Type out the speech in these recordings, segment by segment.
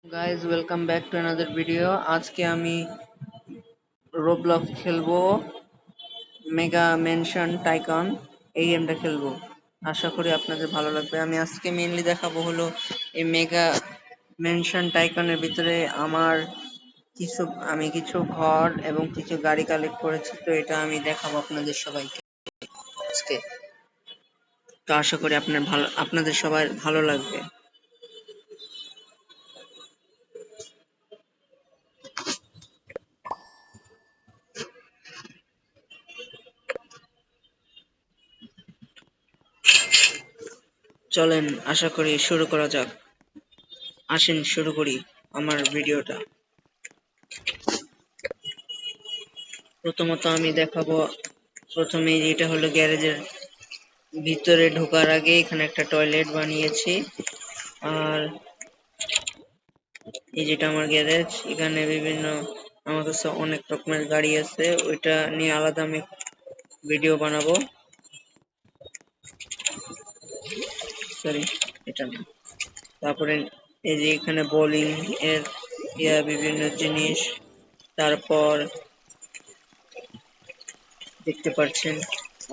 Guys welcome back to another video. আজকে আমি Roblox খেলবো, মেগা মেনশন টাইকন এই গেমটা খেলবো। আশা করি আপনাদের ভালো লাগবে। আমি আজকে মেইনলি দেখাবো হলো এই মেগা মেনশন টাইকনের ভিতরে আমি কিছু ঘর এবং কিছু গাড়ি কালেক্ট করেছি, তো এটা আমি দেখাবো আপনাদের সবাইকে আজকে। তো আশা করি আপনাদের সবার ভালো লাগবে। চলেন আশা করি শুরু করা যাক। আসেন শুরু করি আমার ভিডিওটা। প্রথমত আমি দেখাবো, প্রথমে এটা হলো গ্যারেজের ভিতরে ঢোকার আগে এখানে একটা টয়লেট বানিয়েছি। আর এই যেটা আমার গ্যারেজ, এখানে আমার কাছে অনেক রকমের গাড়ি আছে, ওইটা নিয়ে আলাদা আমি ভিডিও বানাবো। সরি, এটা না। তারপরে এই যে এখানে বোলিং এর বিভিন্ন জিনিস, তারপর দেখতে পাচ্ছেন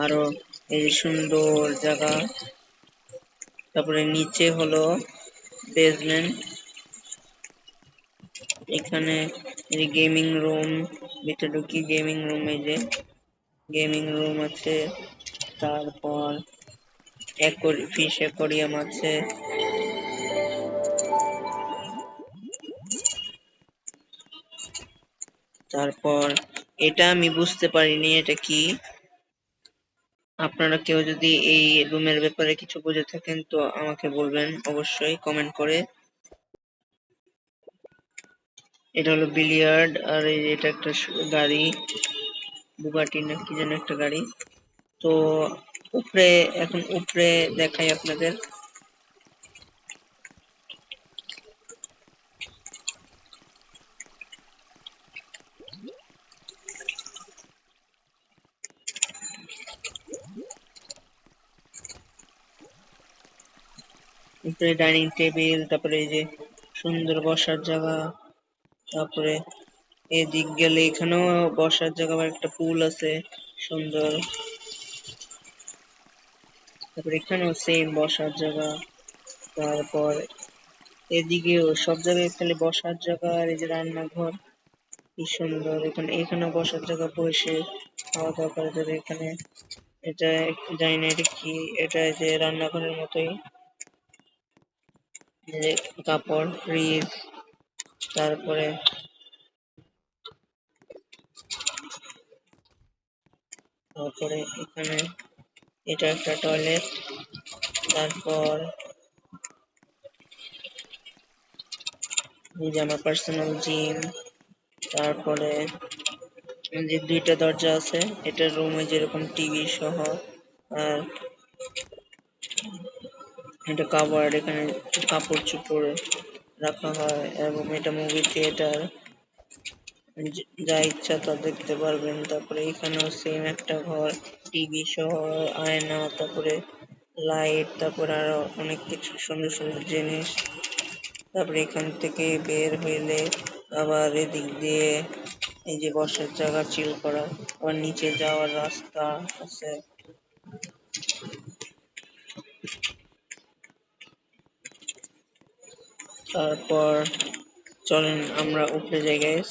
আরো এই যে সুন্দর জায়গা। তারপরে নিচে হলো বেসমেন্ট, এখানে এই গেমিং রুম, ভিতরে ঢুকি গেমিং রুম, এই যে গেমিং রুম আছে। তারপর ফিশ অ্যাকোরিয়াম আছে। তারপর এটা আমি বুঝতে পারিনি এটা কি। আপনারা কেউ যদি এই রুমের ব্যাপারে কিছু বুঝে থাকেন তো আমাকে বলবেন অবশ্যই কমেন্ট করে। এটা হলো বিলিয়ার্ড, আর এই যে এটা একটা গাড়ি, বুগাটি না কি যেন একটা গাড়ি। তো এখন উপরে দেখাই আপনাদের। উপরে ডাইনিং টেবিল, তারপরে এই যে সুন্দর বসার জায়গা। তারপরে এদিক গেলে এখানেও বসার জায়গা, আবার একটা পুল আছে সুন্দর। তারপরে এখানেও সেম বসার জায়গা। তারপর এদিকেও সব জায়গায় খালি বসার জায়গা। আর এই যে রান্নাঘর, কি সুন্দর। এখানেও বসার জায়গা, বসে খাওয়া দাওয়া করা যাবে এখানে। এটা জানি না এটা কি, এটা যে রান্নাঘরের মতোই। যে কাপড়, ফ্রিজ, তারপরে তারপরে এখানে এটা একটা টয়লেট। তারপর এই যে আমার পার্সোনাল জিম। তারপরে এই যে দুইটা দরজা আছে, এটা রুমে যেরকম টিভি সহ। আর এটা কাভার্ড, এখানে কাপড় চোপড় রাখা হয়, এবং এটা মুভি থিয়েটার, যা ইচ্ছা তা দেখতে পারবেন। তারপরে এখানেও সেম একটা ঘর, টিভি সহ, আয়না, তারপরে লাইট, তারপরে আরো অনেক কিছু সুন্দর সুন্দর জিনিস। তারপরে এখান থেকে বের হইলে আবার এদিক দিয়ে এই যে বসার জায়গা, চিল করা, আবার নিচে যাওয়ার রাস্তা আছে। তারপর চলেন আমরা উপরে যাই গাইস।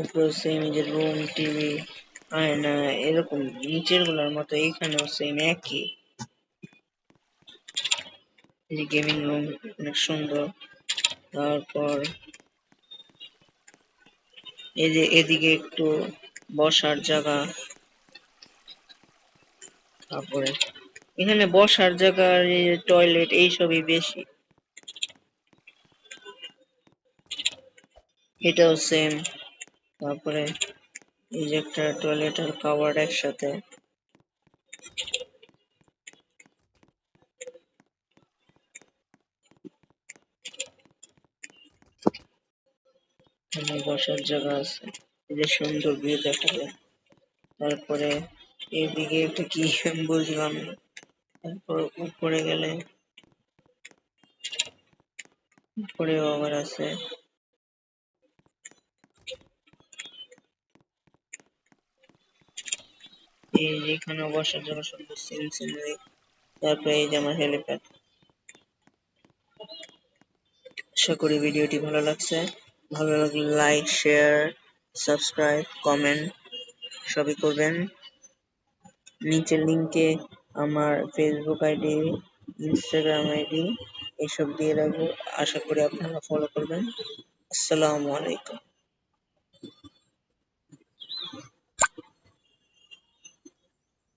উপরে সেম যে রুম, টিভি, আয়না, এরকম নিচের গুলার মতো এখানেও সেম একই। এই যে গেমিং রুম অনেক সুন্দর। তারপর এই যে এদিকে একটু বসার জায়গা। তারপরে এখানে বসার জায়গা, টয়লেট এইসবই বেশি। এটাও সেম। তারপরে এই যে একটা টয়লেট আর কাভার্ড একসাথে। এখানে বসার জায়গা আছে, এই যে সুন্দর ভিউ দেখা যায়। তারপরে এদিকে একটা কি বুঝলাম না। তারপর উপরে গেলে উপরেও আবার আছে। এই যে এখানেও বসার জন্য সুন্দর সিনারি। তারপরে এই যে আমার হেলিপ্যাড। আশা করি ভিডিওটি ভালো লাগছে। ভালো লাগলে লাইক, শেয়ার, সাবস্ক্রাইব, কমেন্ট সবই করবেন। নিচের লিংকে আমার ফেসবুক আইডি, ইনস্টাগ্রাম আইডি এসব দিয়ে রাখবো। আশা করি আপনারা ফলো করবেন। আসসালামু আলাইকুম।